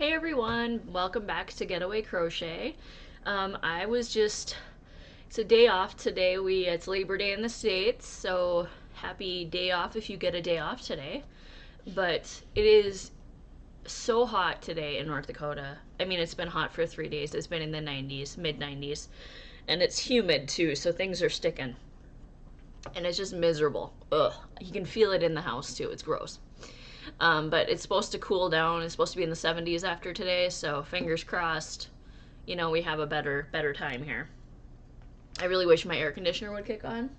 Hey everyone, welcome back to Getaway Crochet. It's a day off today. It's Labor Day in the States, so happy day off if you get a day off today. But it is so hot today in North Dakota. I mean, it's been hot for 3 days. It's been in the 90s, mid 90s, and it's humid too, so things are sticking. And it's just miserable. Ugh. You can feel it in the house too. It's gross. But it's supposed to cool down. It's supposed to be in the 70s after today, so fingers crossed, we have a better time here. I really wish my air conditioner would kick on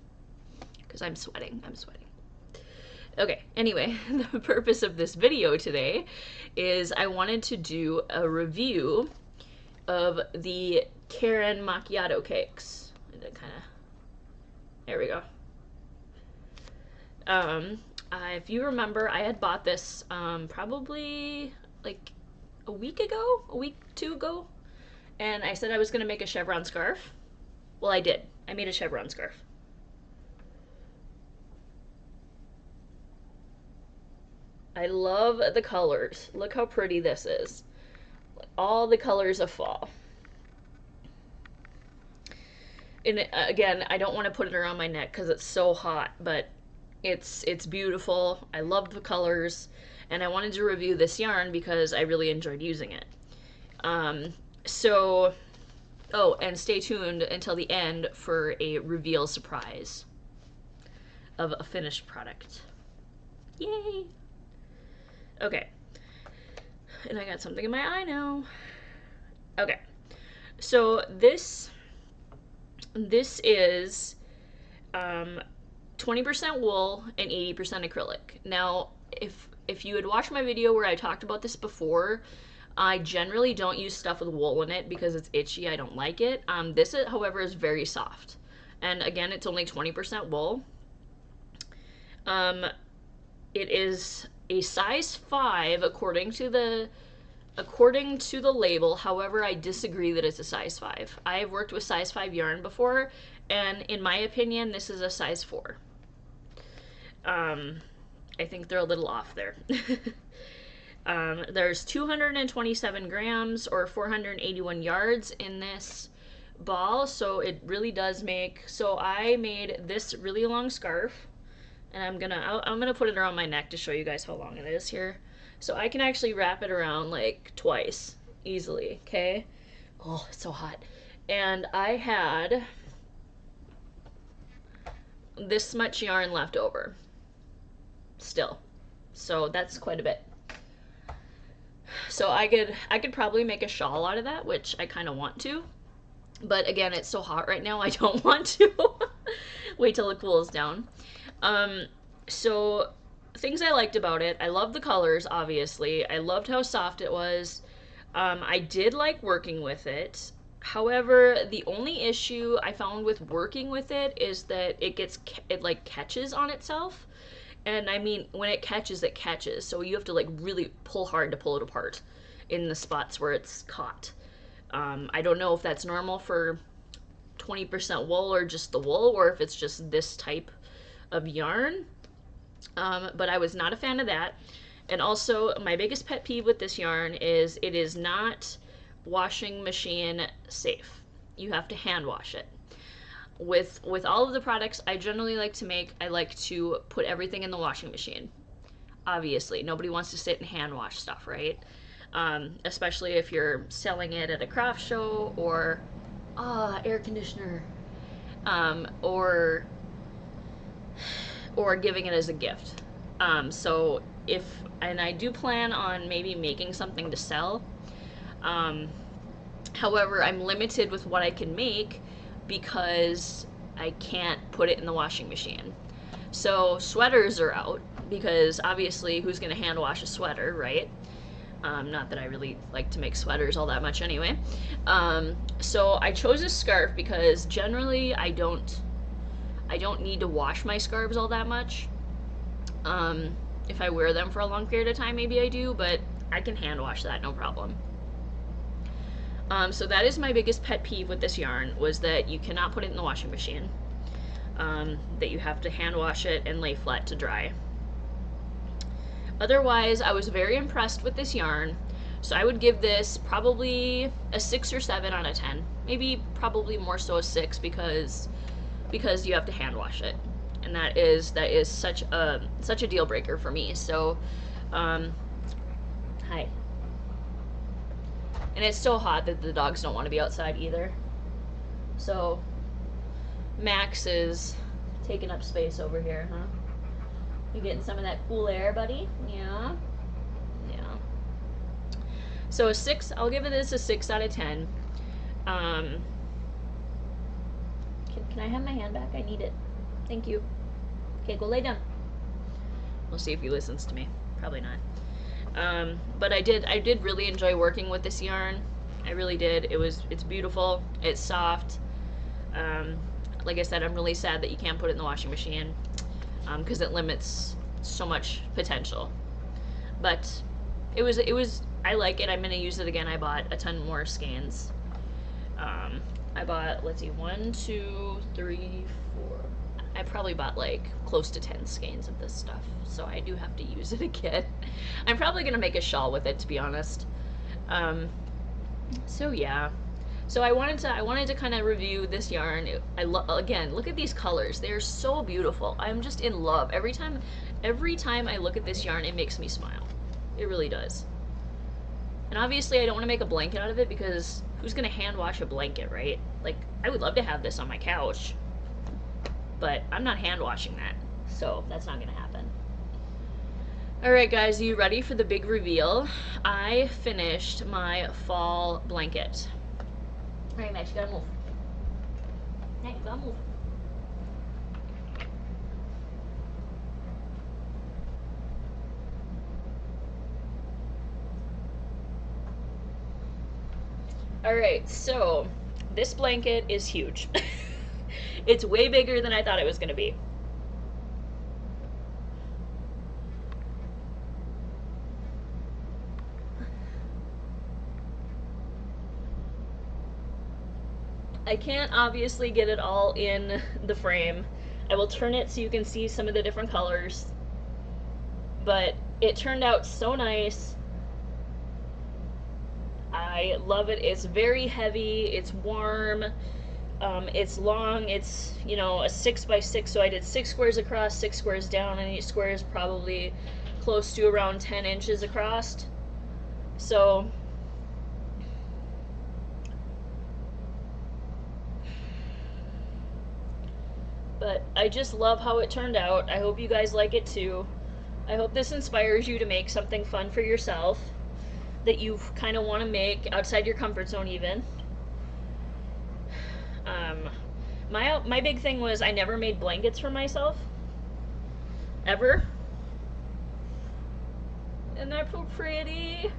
because I'm sweating. Okay, anyway, the purpose of this video today is I wanted to do a review of the Caron Macchiato Cakes. There we go. If you remember, I had bought this probably like a week, 2 ago, and I said I was going to make a chevron scarf. Well, I did. I made a chevron scarf. I love the colors. Look how pretty this is. All the colors of fall. And again, I don't want to put it around my neck because it's so hot, but it's beautiful. I love the colors, and I wanted to review this yarn because I really enjoyed using it. And stay tuned until the end for a reveal surprise of a finished product. Yay! Okay. And I got something in my eye now. Okay. So this is 20% wool and 80% acrylic. Now, if you had watched my video where I talked about this before, I generally don't use stuff with wool in it because it's itchy. I don't like it. This, however, is very soft. And again, it's only 20% wool. It is a size 5 according to the label. However, I disagree that it's a size 5. I've worked with size 5 yarn before, and in my opinion, this is a size 4. I think they're a little off there. There's 227 grams or 481 yards in this ball, so it really does make. So I made this really long scarf, and I'm gonna put it around my neck to show you guys how long it is here. So I can actually wrap it around like twice easily. Okay. Oh, it's so hot. And I had this much yarn left over still, so that's quite a bit. So I could probably make a shawl out of that, which I kind of want to, but again, it's so hot right now, I don't want to. Wait till it cools down. So things I liked about it: I loved the colors, obviously. I loved how soft it was. I did like working with it. However, the only issue I found with working with it is that it like catches on itself. And I mean, when it catches, so you have to like really pull hard to pull it apart in the spots where it's caught. I don't know if that's normal for 20% wool or just the wool, or if it's just this type of yarn. But I was not a fan of that. And also, my biggest pet peeve with this yarn is it is not washing machine safe. You have to hand wash it. With all of the products I generally like to make, I like to put everything in the washing machine. Obviously, nobody wants to sit and hand wash stuff, right? Especially if you're selling it at a craft show or air conditioner, or giving it as a gift. And I do plan on maybe making something to sell. However, I'm limited with what I can make because I can't put it in the washing machine. So sweaters are out because obviously who's going to hand wash a sweater, right? Not that I really like to make sweaters all that much anyway. So I chose a scarf because generally I don't need to wash my scarves all that much. If I wear them for a long period of time, maybe I do, but I can hand wash that, no problem. So that is my biggest pet peeve with this yarn, was that you cannot put it in the washing machine. That you have to hand wash it and lay flat to dry. Otherwise, I was very impressed with this yarn. So I would give this probably a 6 or 7 out of 10. Maybe probably more so a 6 because you have to hand wash it, and that is such a deal breaker for me. So, hi. And it's so hot that the dogs don't want to be outside either. So Max is taking up space over here, huh? You getting some of that cool air, buddy? Yeah. Yeah. So a 6, I'll give this a 6 out of 10. Can I have my hand back? I need it. Thank you. Okay, go lay down. We'll see if he listens to me. Probably not. But I did really enjoy working with this yarn. I really did. It's beautiful. It's soft. Like I said, I'm really sad that you can't put it in the washing machine, because it limits so much potential. But it was, I like it. I'm gonna use it again. I bought a ton more skeins. I bought, let's see, 1, 2, 3, 4. I probably bought like close to 10 skeins of this stuff, so I do have to use it again. I'm probably gonna make a shawl with it, to be honest. So yeah. So I wanted to kind of review this yarn. Again, look at these colors. They're so beautiful. I'm just in love. Every time I look at this yarn, it makes me smile. It really does. And obviously I don't want to make a blanket out of it, because who's gonna hand wash a blanket, right? Like, I would love to have this on my couch, but I'm not hand washing that, so that's not gonna happen. Alright guys, are you ready for the big reveal? I finished my fall blanket. Alright Max, you gotta move. Hey, you gotta move. Alright, so this blanket is huge. It's way bigger than I thought it was gonna be. I can't obviously get it all in the frame. I will turn it so you can see some of the different colors. But it turned out so nice. I love it. It's very heavy, it's warm, it's long, it's, you know, a 6x6, so I did 6 squares across, 6 squares down, and each square is probably close to around 10 inches across. So but I just love how it turned out. I hope you guys like it too. I hope this inspires you to make something fun for yourself that you kind of want to make outside your comfort zone even. My big thing was I never made blankets for myself. Ever. And they're so pretty.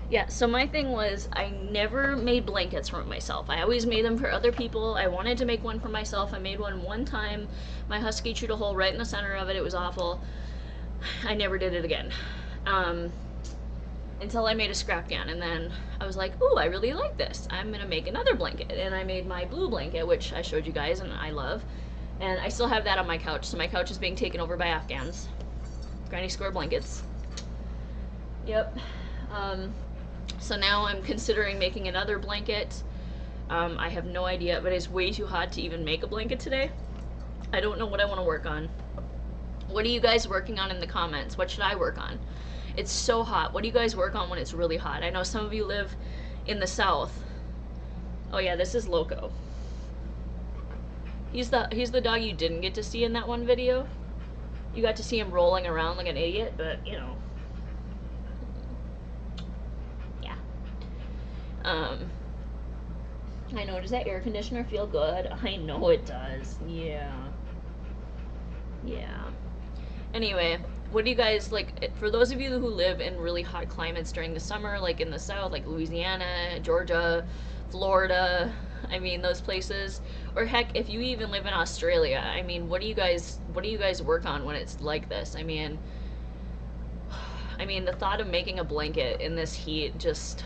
Yeah, so my thing was I never made blankets for myself. I always made them for other people. I wanted to make one for myself. I made one time. My husky chewed a hole right in the center of it. It was awful. I never did it again. Until I made a scrap yarn, and then I was like, ooh, I really like this. I'm gonna make another blanket. And I made my blue blanket, which I showed you guys and I love. And I still have that on my couch, so my couch is being taken over by Afghans. Granny square blankets. Yep. So now I'm considering making another blanket. I have no idea, but it's way too hot to even make a blanket today. I don't know what I want to work on. What are you guys working on in the comments? What should I work on? It's so hot. What do you guys work on when it's really hot? I know some of you live in the south. Oh yeah, this is Loco. He's the dog you didn't get to see in that one video. You got to see him rolling around like an idiot, but you know. Yeah. I know, does that air conditioner feel good? I know it does. Yeah. Yeah. Anyway, what do you guys, like, for those of you who live in really hot climates during the summer, like in the south, like Louisiana, Georgia, Florida, I mean, those places, or heck, if you even live in Australia, I mean, what do you guys work on when it's like this? I mean, the thought of making a blanket in this heat just,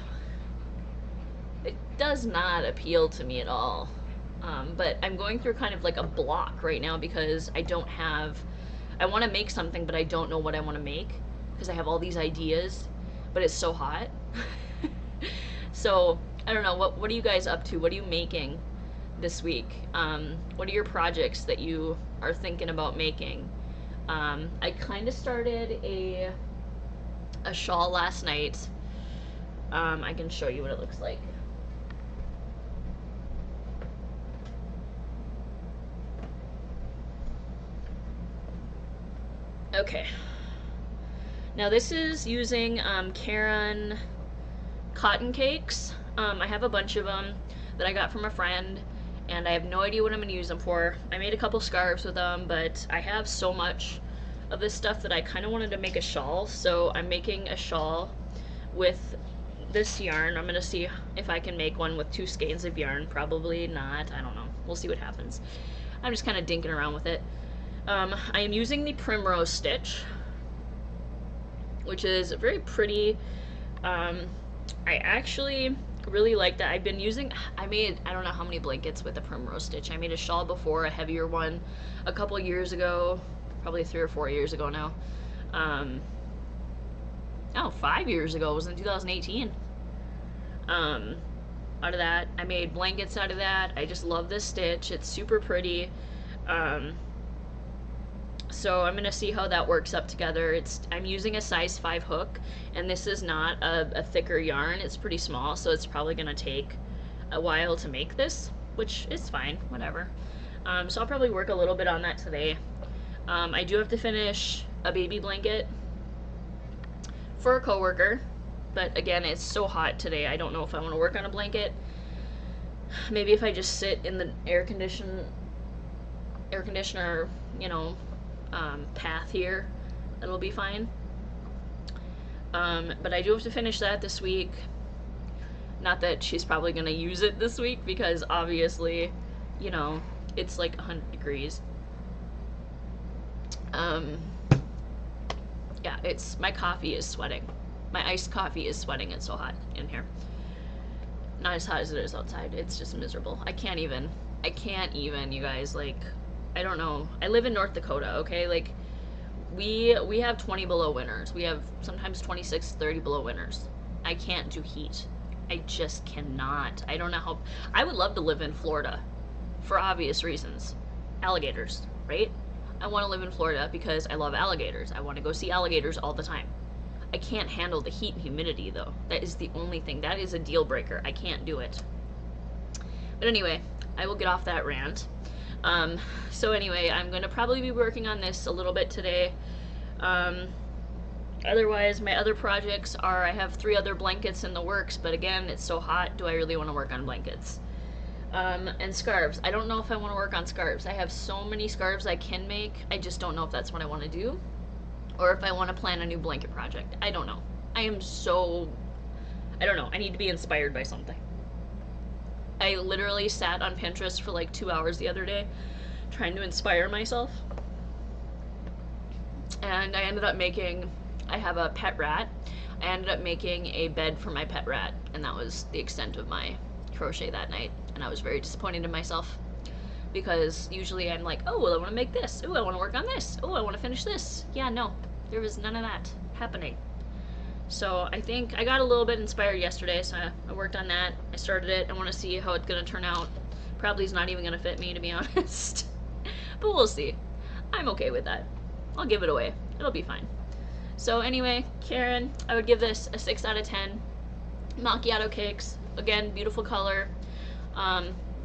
it does not appeal to me at all. But I'm going through kind of like a block right now because I don't have, I want to make something, but I don't know what I want to make because I have all these ideas, but it's so hot. So I don't know, what are you guys up to? What are you making this week? What are your projects that you are thinking about making? I kind of started a shawl last night. I can show you what it looks like. Okay. Now this is using Caron cotton cakes. I have a bunch of them that I got from a friend, and I have no idea what I'm going to use them for. I made a couple scarves with them, but I have so much of this stuff that I kind of wanted to make a shawl, so I'm making a shawl with this yarn. I'm going to see if I can make one with 2 skeins of yarn. Probably not. I don't know. We'll see what happens. I'm just kind of dinking around with it. I am using the primrose stitch, which is very pretty. I actually really like that. I've been using, I don't know how many blankets with the primrose stitch. I made a shawl before, a heavier one, a couple years ago, probably 3 or 4 years ago now. 5 years ago, it was in 2018. Out of that, I made blankets out of that. I just love this stitch. It's super pretty. So I'm gonna see how that works up together. I'm using a size 5 hook, and this is not a thicker yarn. It's pretty small, so it's probably gonna take a while to make this, which is fine, whatever. So I'll probably work a little bit on that today. I do have to finish a baby blanket for a coworker, but again, it's so hot today. I don't know if I want to work on a blanket. Maybe if I just sit in the air conditioner, you know, path here, it'll be fine. But I do have to finish that this week. Not that she's probably gonna use it this week, because obviously, you know, it's like 100 degrees. Yeah, my coffee is sweating. My iced coffee is sweating. It's so hot in here. Not as hot as it is outside. It's just miserable. I can't even, you guys, like, I don't know. I live in North Dakota, okay? Like, we have 20 below winters. We have sometimes 26, 30 below winters. I can't do heat. I just cannot. I don't know how. I would love to live in Florida for obvious reasons. Alligators, right? I want to live in Florida because I love alligators. I want to go see alligators all the time. I can't handle the heat and humidity, though. That is the only thing. That is a deal breaker. I can't do it. But anyway, I will get off that rant. So anyway, I'm going to probably be working on this a little bit today. Otherwise, my other projects are, I have 3 other blankets in the works, but again, it's so hot, do I really want to work on blankets? And scarves. I don't know if I want to work on scarves. I have so many scarves I can make, I just don't know if that's what I want to do, or if I want to plan a new blanket project. I don't know. I don't know. I need to be inspired by something. I literally sat on Pinterest for like 2 hours the other day trying to inspire myself. And I ended up I have a pet rat. I ended up making a bed for my pet rat, and that was the extent of my crochet that night. And I was very disappointed in myself, because usually I'm like, oh, well, I want to make this. Oh, I want to work on this. Oh, I want to finish this. Yeah, no, there was none of that happening. So I think I got a little bit inspired yesterday, so I worked on that. I started it. I want to see how it's going to turn out. Probably is not even going to fit me, to be honest. But we'll see. I'm okay with that. I'll give it away. It'll be fine. So anyway, Caron, I would give this a 6 out of 10. Macchiato Cakes. Again, beautiful color.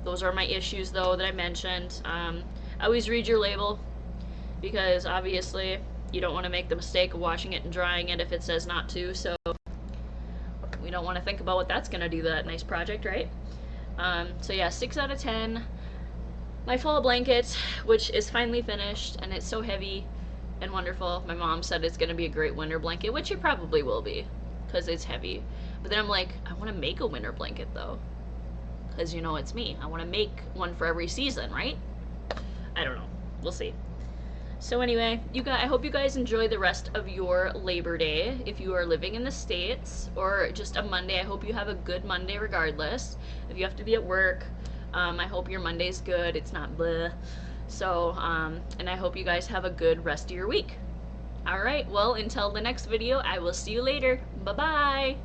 Those are my issues, though, that I mentioned. Always read your label, because obviously you don't want to make the mistake of washing it and drying it if it says not to, so we don't want to think about what that's going to do to that nice project, right? So yeah, 6 out of 10. My fall blanket, which is finally finished, and it's so heavy and wonderful. My mom said it's going to be a great winter blanket, which it probably will be, because it's heavy. But then I'm like, I want to make a winter blanket, though, because, you know, it's me. I want to make one for every season, right? I don't know. We'll see. So anyway, I hope you guys enjoy the rest of your Labor Day. If you are living in the States, or just a Monday, I hope you have a good Monday regardless. If you have to be at work, I hope your Monday's good. It's not bleh. So, and I hope you guys have a good rest of your week. Alright, well, until the next video, I will see you later. Bye-bye!